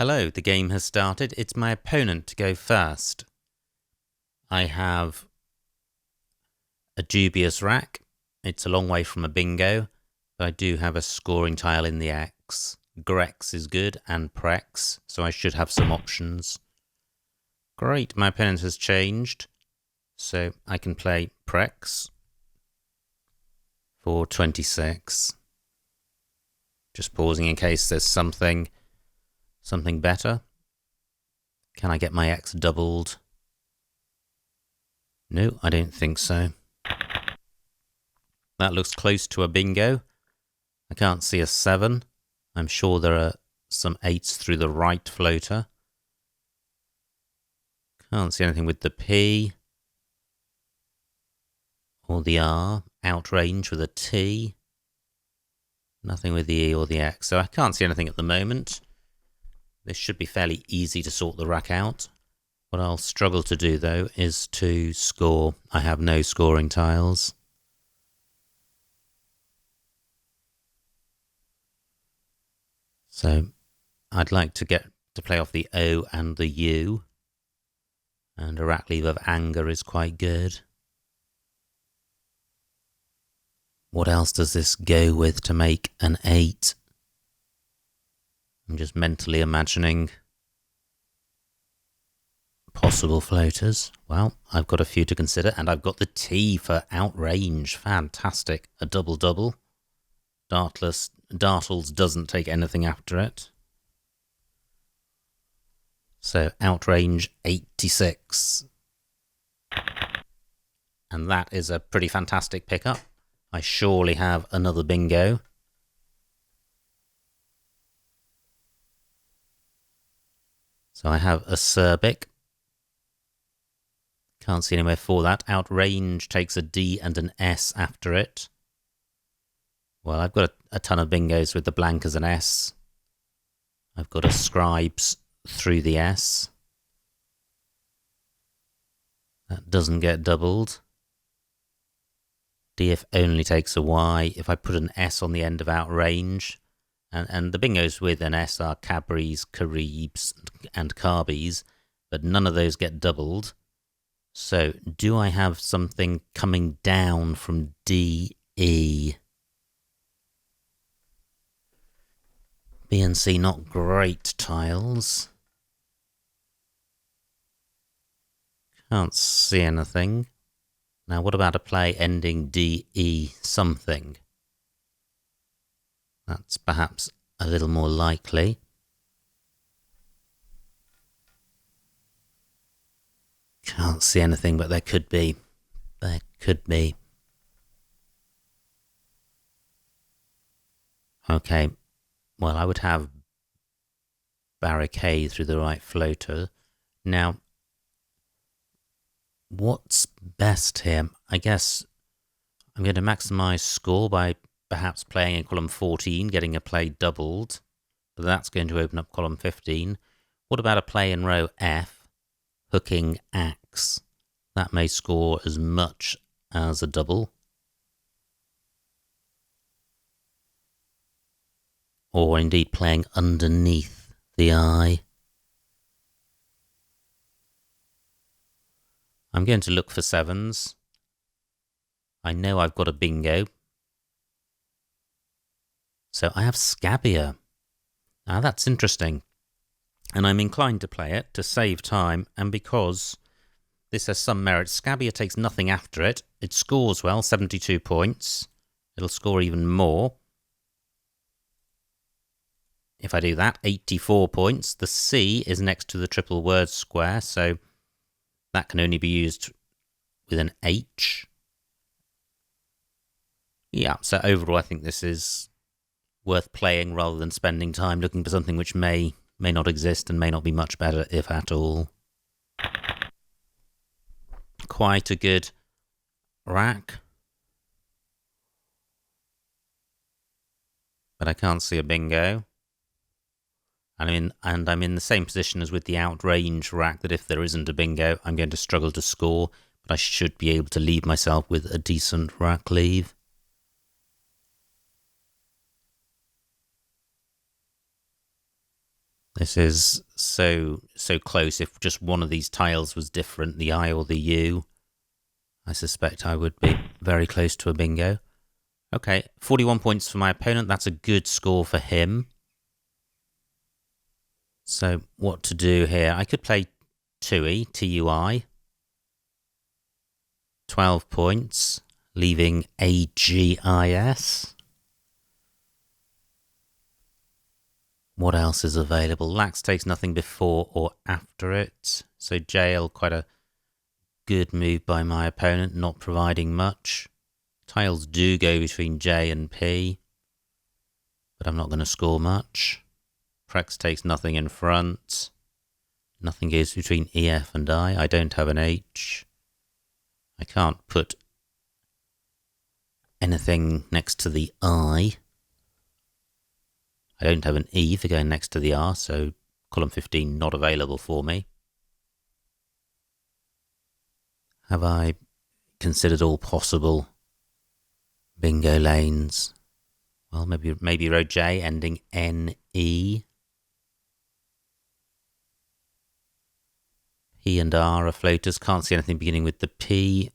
Hello, the game has started. It's my opponent to go first. I have a dubious rack. It's a long way from a bingo, but I do have a scoring tile in the X. Grex is good, and Prex, so I should have some options. Great, my opponent has changed, so I can play Prex for 26. Just pausing in case there's something better. Can I get my X doubled? No, I don't think so. That looks close to a bingo. I can't see a 7. I'm sure there are some 8s through the right floater. Can't see anything with the P or the R. Outrange with a T. Nothing with the E or the X. So I can't see anything at the moment. This should be fairly easy to sort the rack out. What I'll struggle to do, though, is to score. I have no scoring tiles. So I'd like to get to play off the O and the U. And a rack leave of anger is quite good. What else does this go with to make an 8? I'm just mentally imagining possible floaters. Well, I've got a few to consider, and I've got the T for outrange. Fantastic. A double-double. Dartles doesn't take anything after it. So, outrange 86. And that is a pretty fantastic pickup. I surely have another bingo. So I have a Serbic. Can't see anywhere for that. Outrange takes a D and an S after it. Well, I've got a ton of bingos with the blank as an S. I've got a Scribes through the S. That doesn't get doubled. DF only takes a Y. If I put an S on the end of outrange, and the bingos with an S are Cabries, Caribs, and Carbies, but none of those get doubled. So, do I have something coming down from D, E? B and C, not great tiles. Can't see anything. Now, what about a play ending D, E, something? That's perhaps a little more likely. Can't see anything, but there could be. There could be. Okay. Well, I would have barricade through the right floater. Now, what's best here? I guess I'm going to maximize score by perhaps playing in column 14, getting a play doubled. But that's going to open up column 15. What about a play in row F, hooking axe? That may score as much as a double. Or indeed playing underneath the I. I'm going to look for 7s. I know I've got a bingo. So I have Scabbia. Now that's interesting. And I'm inclined to play it to save time, and because this has some merit. Scabbia takes nothing after it. It scores well, 72 points. It'll score even more. If I do that, 84 points. The C is next to the triple word square, so that can only be used with an H. Yeah, so overall I think this is worth playing rather than spending time looking for something which may not exist and may not be much better, if at all. Quite a good rack. But I can't see a bingo. And I'm in the same position as with the outrange rack, that if there isn't a bingo, I'm going to struggle to score, but I should be able to leave myself with a decent rack leave. This is so close. If just one of these tiles was different, the I or the U, I suspect I would be very close to a bingo. Okay, 41 points for my opponent. That's a good score for him. So what to do here? I could play TUI, T-U-I. 12 points, leaving AGIS. What else is available? Lax takes nothing before or after it. So jail, quite a good move by my opponent, not providing much. Tiles do go between J and P, but I'm not going to score much. Prex takes nothing in front. Nothing goes between EF and I. I don't have an H. I can't put anything next to the I. I don't have an E for going next to the R, so column 15 not available for me. Have I considered all possible bingo lanes? Well, maybe row J ending NE. P and R are floaters. Can't see anything beginning with the P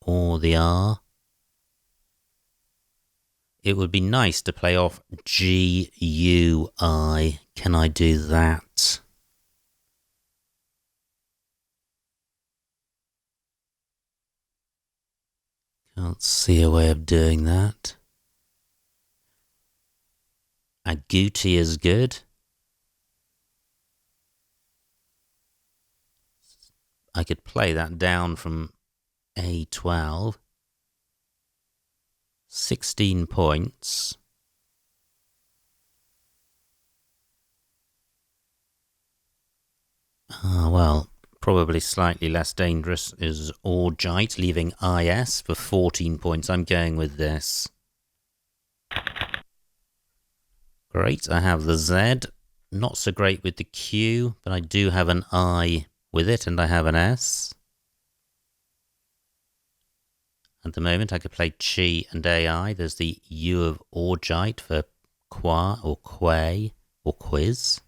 or the R. It would be nice to play off GUI. Can I do that? Can't see a way of doing that. Agouti is good. I could play that down from A12. 16 points. Well, probably slightly less dangerous is Orgite, leaving IS for 14 points. I'm going with this. Great, I have the Z. Not so great with the Q, but I do have an I with it, and I have an S. At the moment, I could play Chi and AI. There's the U of Orgite for Qua or Quay or Quiz.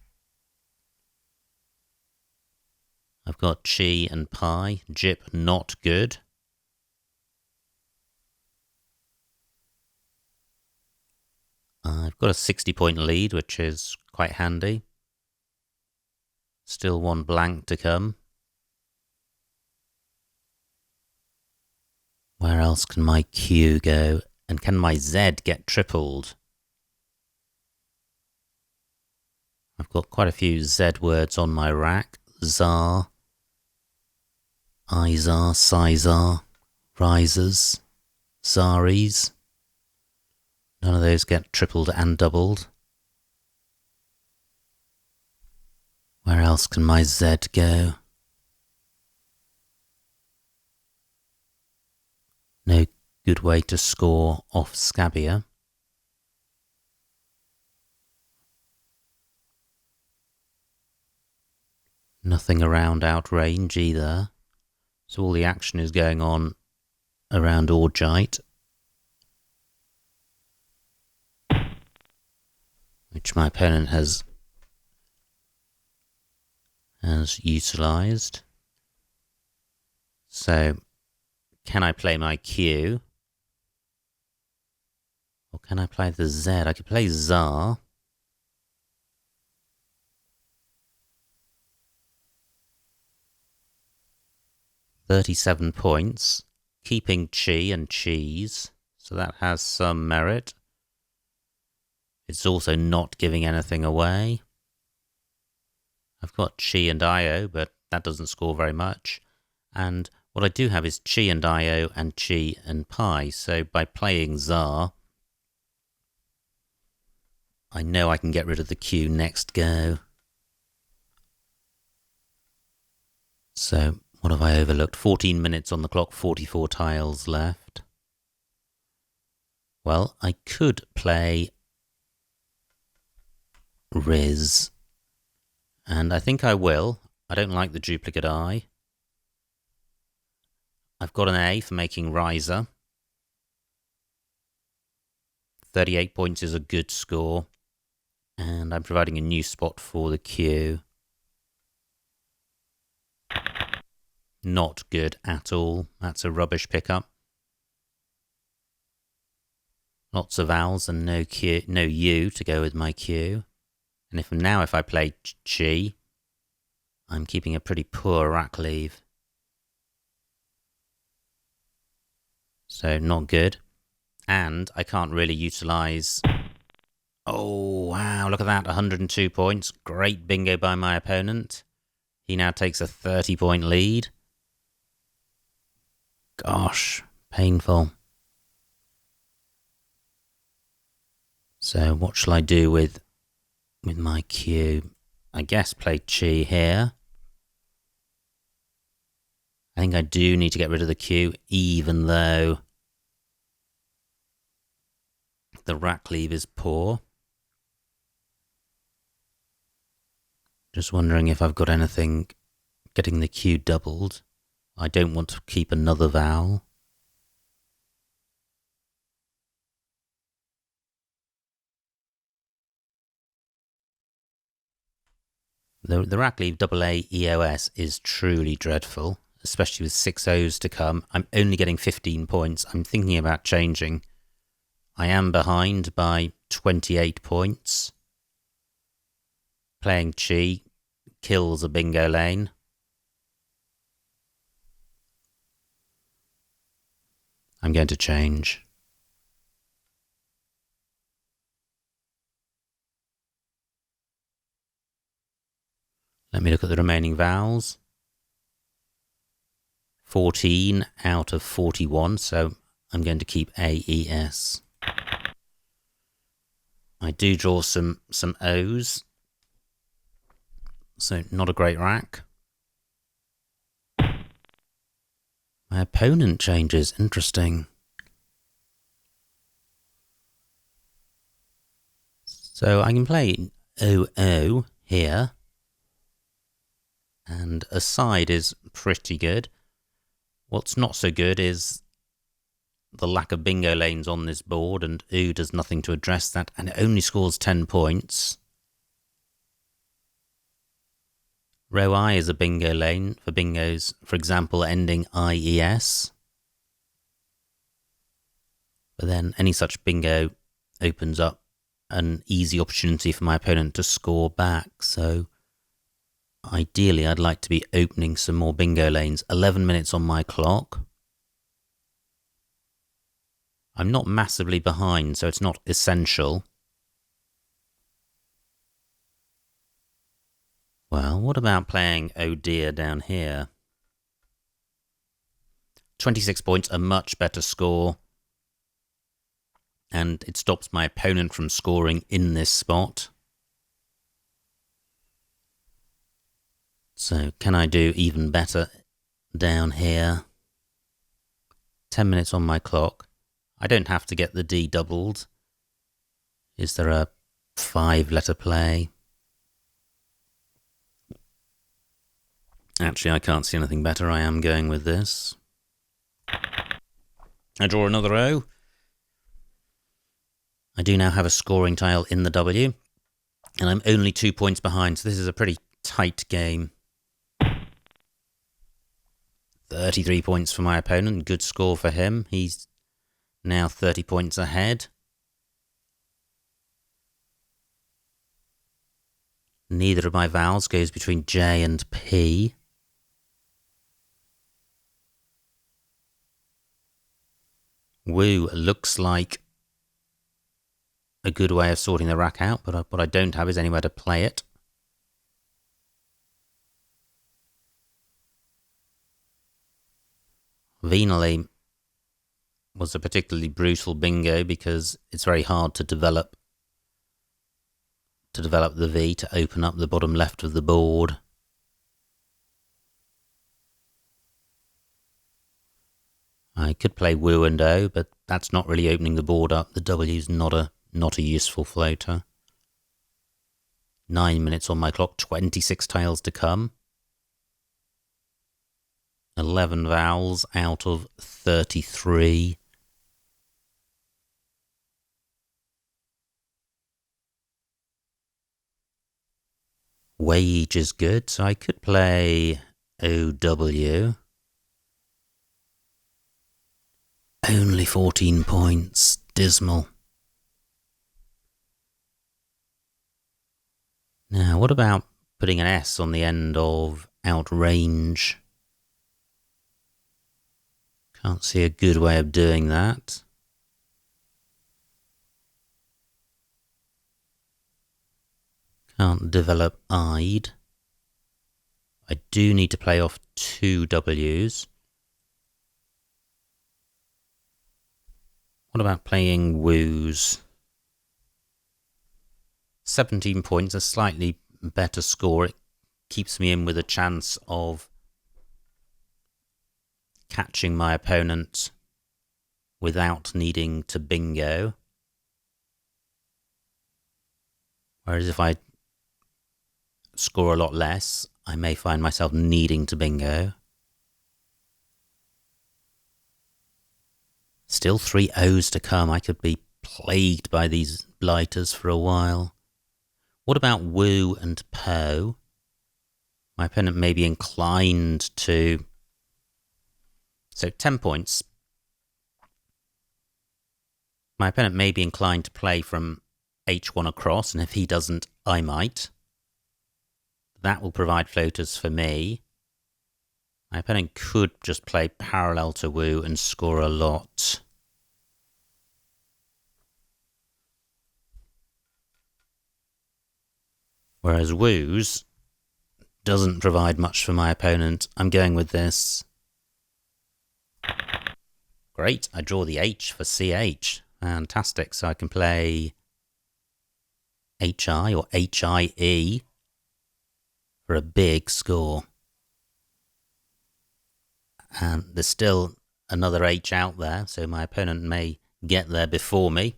I've got Chi and Pi. Jip, not good. I've got a 60-point lead, which is quite handy. Still one blank to come. Where else can my Q go? And can my Z get tripled? I've got quite a few Z words on my rack. Zar, Izar, Sizar, Risers, Zaris. None of those get tripled and doubled. Where else can my Z go? No good way to score off Scabia. Nothing around outrange either. So all the action is going on around Orgite, which my opponent has utilised. So, can I play my Q? Or can I play the Z? I could play Zar. $37 points, keeping Chi and Cheese, so that has some merit. It's also not giving anything away. I've got Chi and Io, but that doesn't score very much. And what I do have is Chi and Io and Chi and Pi, so by playing Zar, I know I can get rid of the Q next go. So, what have I overlooked? 14 minutes on the clock, 44 tiles left. Well, I could play Riz, and I think I will. I don't like the duplicate I. I've got an A for making Riser. 38 points is a good score. And I'm providing a new spot for the queue. Not good at all. That's a rubbish pickup. Lots of vowels and no Q, no U to go with my Q. And if I play G, I'm keeping a pretty poor rack leave. So not good. And I can't really utilize... Oh, wow, look at that, 102 points. Great bingo by my opponent. He now takes a 30-point lead. Gosh, painful. So what shall I do with my Q? I guess play Chi here. I think I do need to get rid of the Q, even though the rack leave is poor. Just wondering if I've got anything getting the Q doubled. I don't want to keep another vowel. The rack leave AA EOS is truly dreadful, especially with 6 O's to come. I'm only getting 15 points. I'm thinking about changing. I am behind by 28 points. Playing Chi kills a bingo lane. I'm going to change. Let me look at the remaining vowels. 14 out of 41, so I'm going to keep AES. I do draw some O's, so not a great rack. My opponent changes, interesting. So I can play OO here, and a side is pretty good. What's not so good is the lack of bingo lanes on this board, and OO does nothing to address that, and it only scores 10 points. Row I is a bingo lane for bingos, for example, ending IES. But then any such bingo opens up an easy opportunity for my opponent to score back. So ideally, I'd like to be opening some more bingo lanes. 11 minutes on my clock. I'm not massively behind, so it's not essential. Well, what about playing Oh Dear down here? 26 points, a much better score. And it stops my opponent from scoring in this spot. So can I do even better down here? 10 minutes on my clock. I don't have to get the D doubled. Is there a 5-letter play? Actually, I can't see anything better. I am going with this. I draw another O. I do now have a scoring tile in the W, and I'm only 2 points behind, so this is a pretty tight game. 33 points for my opponent. Good score for him. He's now 30 points ahead. Neither of my vowels goes between J and P. Woo looks like a good way of sorting the rack out, but what I don't have is anywhere to play it. Venally was a particularly brutal bingo because it's very hard to develop the V to open up the bottom left of the board. I could play Woo and O, but that's not really opening the board up. The W's not a useful floater. 9 minutes on my clock, 26 tiles to come. 11 vowels out of 33. Wage is good, so I could play OW. Only 14 points. Dismal. Now, what about putting an S on the end of outrange? Can't see a good way of doing that. Can't develop I'd. I do need to play off 2 W's. What about playing woos? 17 points, a slightly better score. It keeps me in with a chance of catching my opponent without needing to bingo. Whereas if I score a lot less, I may find myself needing to bingo. Still 3 O's to come. I could be plagued by these blighters for a while. What about woo and po? My opponent may be inclined to... So 10 points. My opponent may be inclined to play from h1 across, and if he doesn't, I might. That will provide floaters for me. My opponent could just play parallel to woo and score a lot. Whereas woos doesn't provide much for my opponent. I'm going with this. Great, I draw the H for CH. Fantastic, so I can play HI or HIE for a big score. And there's still another H out there, so my opponent may get there before me.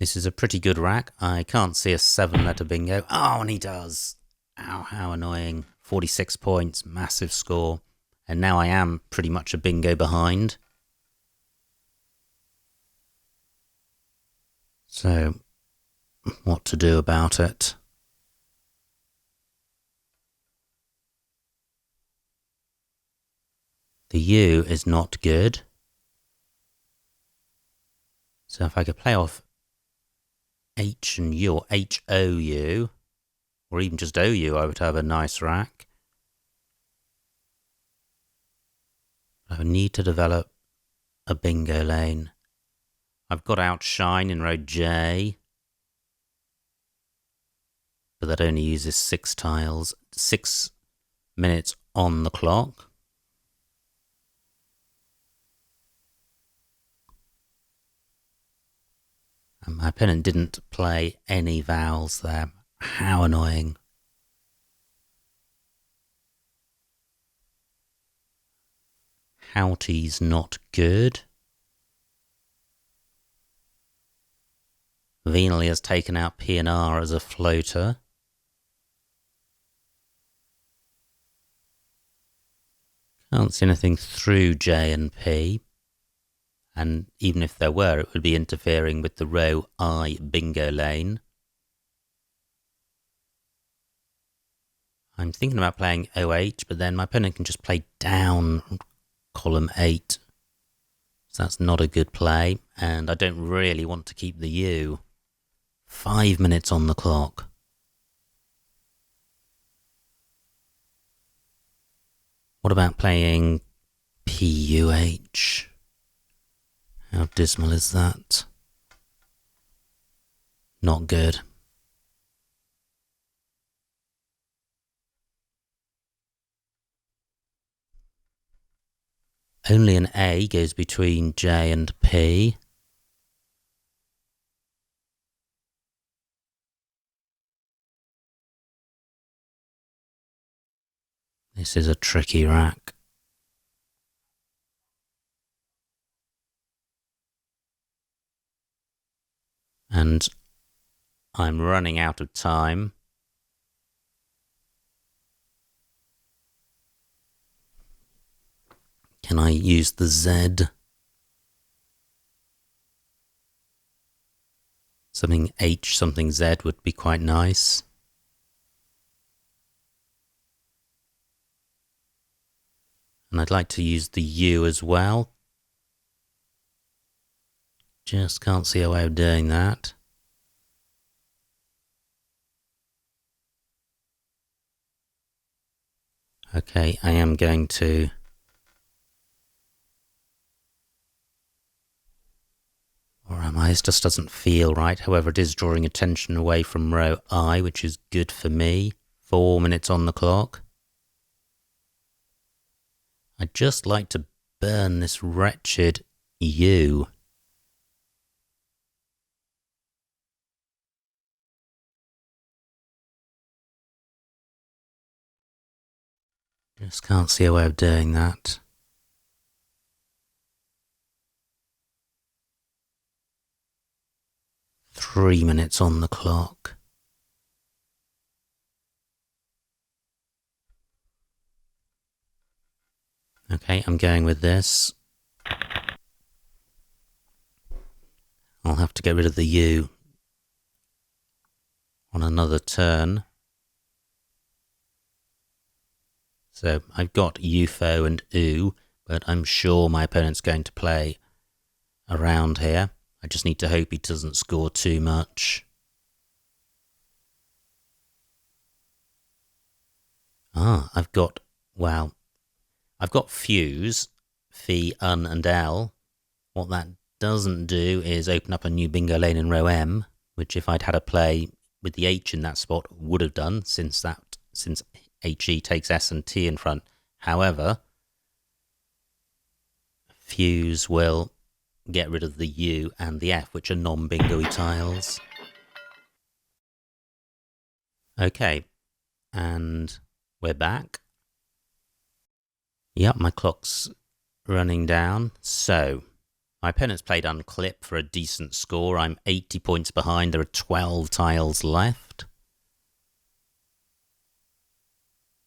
This is a pretty good rack. I can't see a 7-letter bingo. Oh, and he does. Ow, how annoying. 46 points, massive score. And now I am pretty much a bingo behind. So, what to do about it? The U is not good. So if I could play off H and U, or HOU, or even just OU, I would have a nice rack. I would need to develop a bingo lane. I've got outshine in row J, but that only uses 6 tiles, 6 minutes on the clock. And my opponent didn't play any vowels there. How annoying. Houty's not good. Venally has taken out P and R as a floater. Can't see anything through J and P. And even if there were, it would be interfering with the row I bingo lane. I'm thinking about playing OH, but then my opponent can just play down column 8. So that's not a good play, and I don't really want to keep the U. 5 minutes on the clock. What about playing PUH? How dismal is that? Not good. Only an A goes between J and P. This is a tricky rack. And I'm running out of time. Can I use the Z? Something H, something Z would be quite nice. And I'd like to use the U as well. Just can't see a way of doing that. Okay, I am going to... Or am I? This just doesn't feel right. However, it is drawing attention away from row I, which is good for me. 4 minutes on the clock. I'd just like to burn this wretched U. Just can't see a way of doing that. Three minutes on the clock. Okay, I'm going with this. I'll have to get rid of the U on another turn. So I've got UFO and OO, but I'm sure my opponent's going to play around here. I just need to hope he doesn't score too much. I've got fuse, phi, un, and L. What that doesn't do is open up a new bingo lane in row M, which if I'd had a play with the H in that spot would have done, since HE takes S and T in front. However, fuse will get rid of the U and the F, which are non-bingo-y tiles. Okay, and we're back. Yep, my clock's running down. So, my opponent's played unclip for a decent score. I'm 80 points behind. There are 12 tiles left.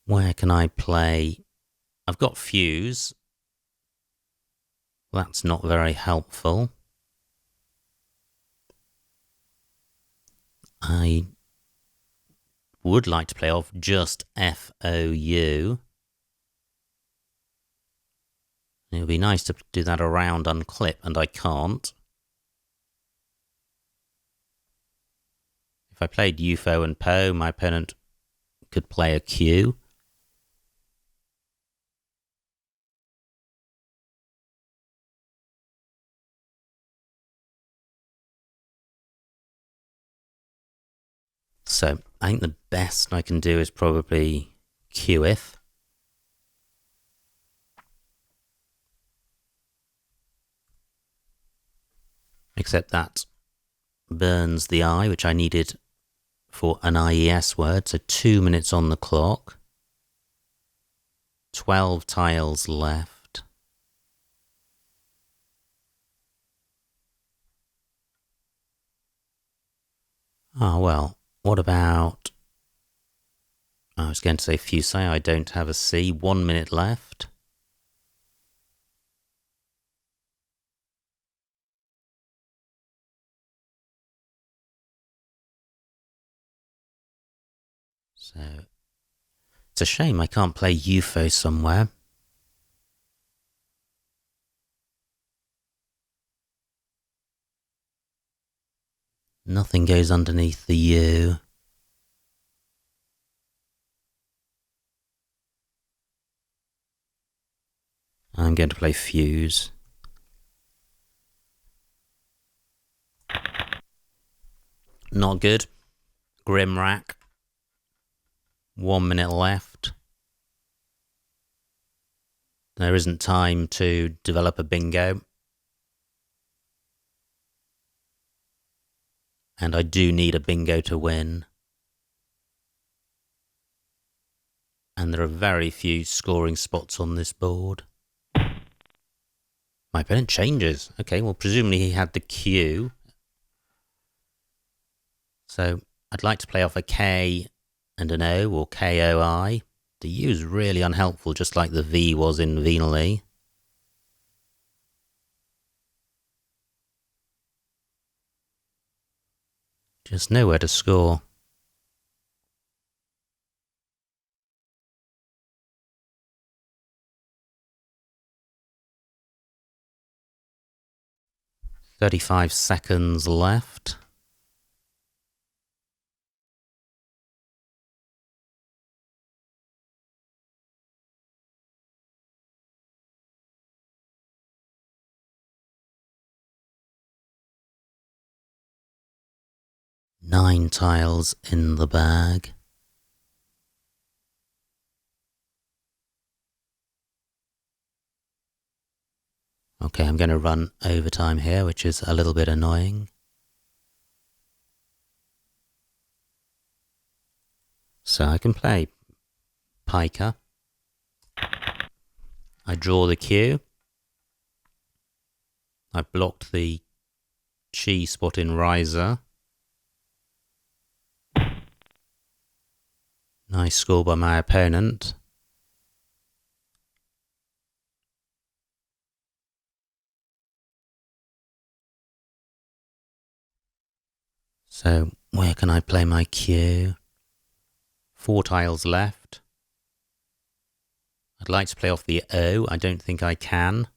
Where can I play? I've got fuse. That's not very helpful. I would like to play off just FOU. It would be nice to do that around unclip, and I can't. If I played UFO and PO, my opponent could play a Q. So I think the best I can do is probably QF. Except that burns the I, which I needed for an IES word. So 2 minutes on the clock. 12 tiles left. Well, what about... I was going to say fuse. I don't have a C. 1 minute left. So, it's a shame I can't play UFO somewhere. Nothing goes underneath the U. I'm going to play fuse. Not good. Grim rack. 1 minute left. There isn't time to develop a bingo. And I do need a bingo to win. And there are very few scoring spots on this board. My opponent changes. Okay, well, presumably he had the Q. So I'd like to play off a K and an O, or KOI. The U is really unhelpful, just like the V was in venally. Just nowhere to score. "35 seconds left. Nine tiles in the bag. Okay, I'm going to run overtime here, which is a little bit annoying. So I can play piker. I draw the cue. I blocked the chi spot in riser. Nice score by my opponent. So where can I play my cue? 4 tiles left. I'd like to play off the O. I don't think I can.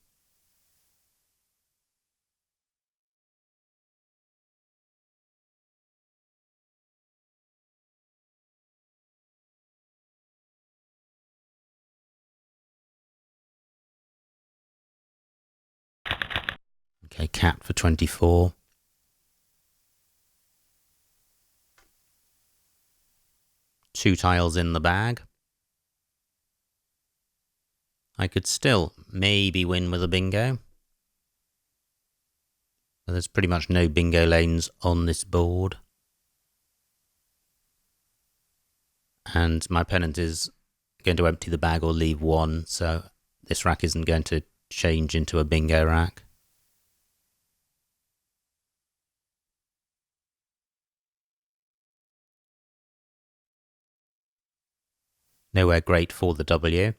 Okay, cat for 24. Two tiles in the bag. I could still maybe win with a bingo. But there's pretty much no bingo lanes on this board. And my opponent is going to empty the bag or leave one, so this rack isn't going to change into a bingo rack. Nowhere great for the W.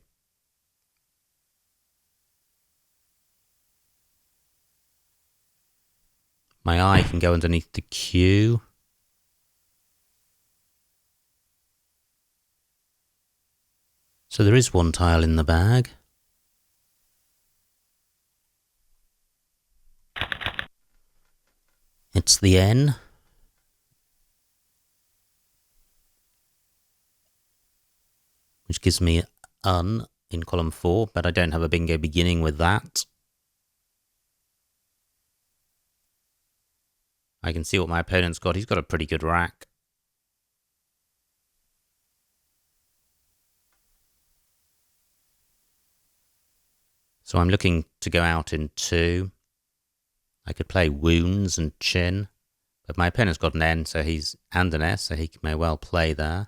My eye can go underneath the Q. So there is one tile in the bag. It's the N. Which gives me un in column 4, but I don't have a bingo beginning with that. I can see what my opponent's got. He's got a pretty good rack. So I'm looking to go out in 2. I could play wounds and chin, but my opponent's got an N, so and an S, so he may well play there.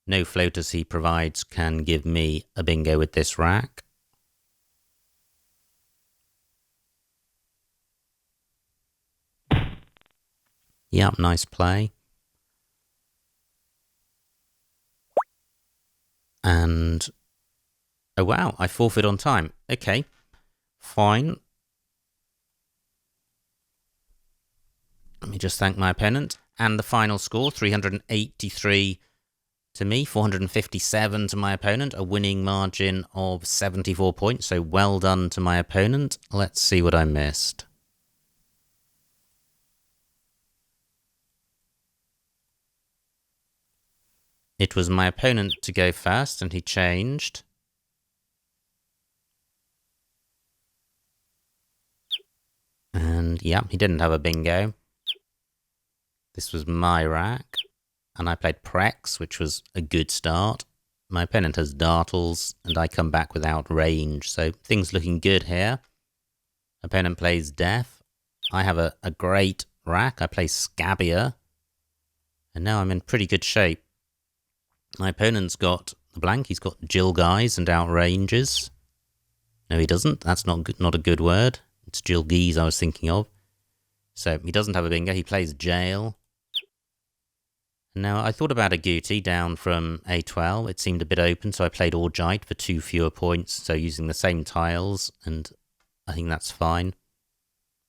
No floaters he provides can give me a bingo with this rack. Yep, nice play. And, oh wow, I forfeit on time. Okay, fine. Let me just thank my opponent. And the final score, 383 to me, 457 to my opponent, a winning margin of 74 points. So well done to my opponent. Let's see what I missed. It was my opponent to go first, and he changed. And yeah, he didn't have a bingo. This was my rack. And I played Prex, which was a good start. My opponent has Dartles, and I come back without range. So things looking good here. Opponent plays Death. I have a great rack. I play Scabbia. And now I'm in pretty good shape. My opponent's got the blank. He's got Jill Guys and outranges. No, he doesn't. That's not a good word. It's Jill Geese I was thinking of. So he doesn't have a bingo. He plays Jail. Now, I thought about a Guti down from A12. It seemed a bit open, so I played Orgite for 2 fewer points, so using the same tiles, and I think that's fine.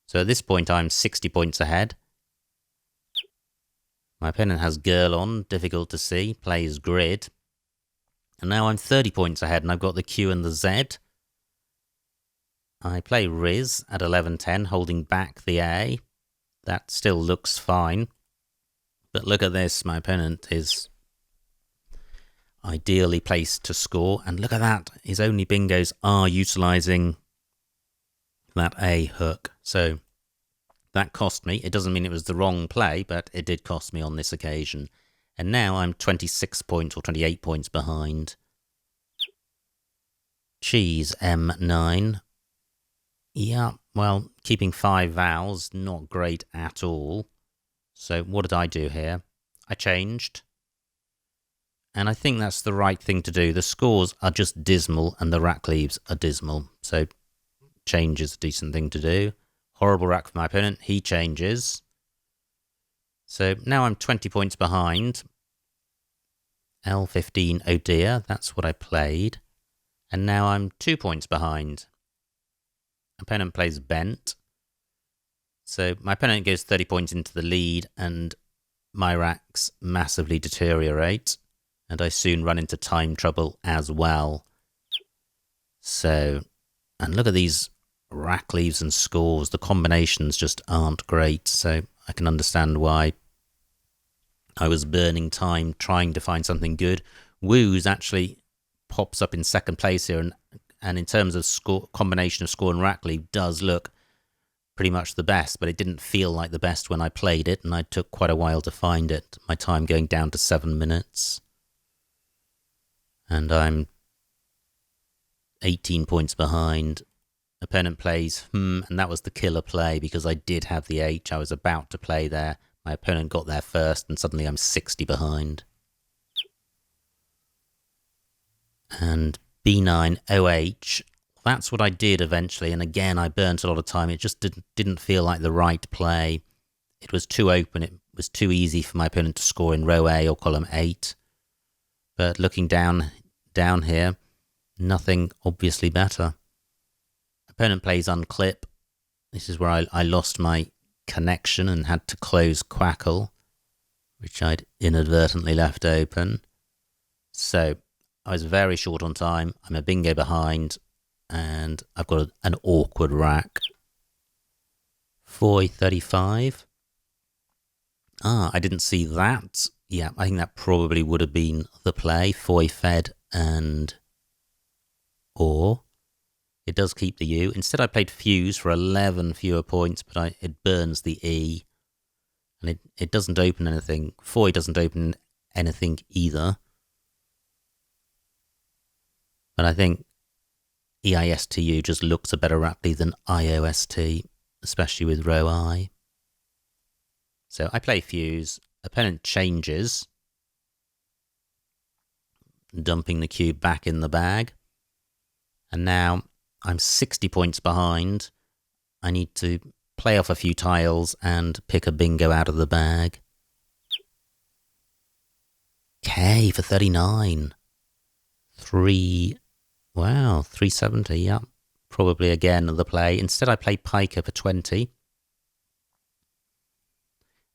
So at this point, I'm 60 points ahead. My opponent has girl on, difficult to see, plays grid. And now I'm 30 points ahead and I've got the Q and the Z. I play Riz at 11-10, holding back the A. That still looks fine. But look at this, my opponent is ideally placed to score. And look at that, his only bingos are utilising that A hook. So that cost me. It doesn't mean it was the wrong play, but it did cost me on this occasion. And now I'm 26 points or 28 points behind. Cheese M9. Yeah, well, keeping 5 vowels, not great at all. So what did I do here? I changed. And I think that's the right thing to do. The scores are just dismal and the rack leaves are dismal. So change is a decent thing to do. Horrible rack for my opponent. He changes. So now I'm 20 points behind. L15, oh dear, that's what I played. And now I'm 2 points behind. Opponent plays bent. So my opponent goes 30 points into the lead and my racks massively deteriorate. And I soon run into time trouble as well. So, and look at these rack leaves and scores. The combinations just aren't great. So I can understand why I was burning time trying to find something good. Woos actually pops up in second place here. And in terms of score, combination of score and rack leave does look pretty much the best, but it didn't feel like the best when I played it, and I took quite a while to find it. My time going down to 7 minutes. And I'm 18 points behind. Opponent plays, and that was the killer play because I did have the H. I was about to play there. My opponent got there first, and suddenly I'm 60 behind. And B9 OH. That's what I did eventually, and again I burnt a lot of time. It just didn't feel like the right play. It was too open. It was too easy for my opponent to score in row A or column 8. But looking down here, nothing obviously better. Opponent plays unclip. This is where I lost my connection and had to close Quackle, which I'd inadvertently left open. So I was very short on time. I'm a bingo behind. And I've got an awkward rack. Foy 35. I didn't see that. Yeah, I think that probably would have been the play. Foy fed and or. It does keep the U. Instead I played fuse for 11 fewer points, but it burns the E. And it doesn't open anything. Foy doesn't open anything either. But I think EISTU just looks a better rack lead than IOST, especially with row I. So I play fuse, opponent changes, dumping the cube back in the bag. And now I'm 60 points behind. I need to play off a few tiles and pick a bingo out of the bag. K for 39. 370, yeah. Probably again the play. Instead I play piker for 20.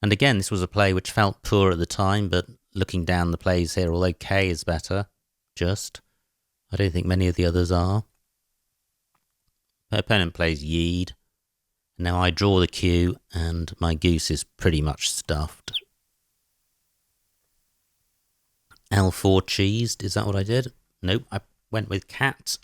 And again, this was a play which felt poor at the time, but looking down the plays here, although K is better, I don't think many of the others are. My opponent plays yeed. Now I draw the Q, and my goose is pretty much stuffed. L4 cheesed, is that what I did? Nope, I went with cat.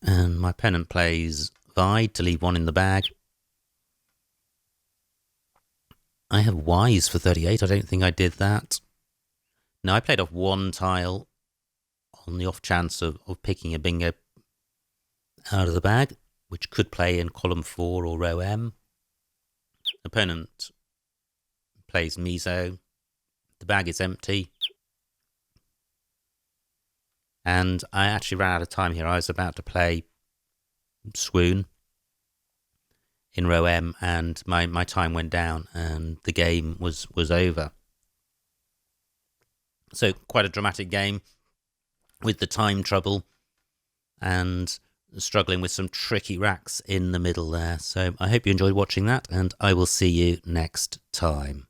And my opponent plays Vide to leave one in the bag. I have Wise for 38. I don't think I did that. No, I played off one tile on the off chance of picking a bingo out of the bag, which could play in column 4 or row M. Opponent plays Miso. The bag is empty. And I actually ran out of time here. I was about to play Swoon in row M, and my time went down, and the game was over. So quite a dramatic game with the time trouble, and struggling with some tricky racks in the middle there. So I hope you enjoyed watching that, and I will see you next time.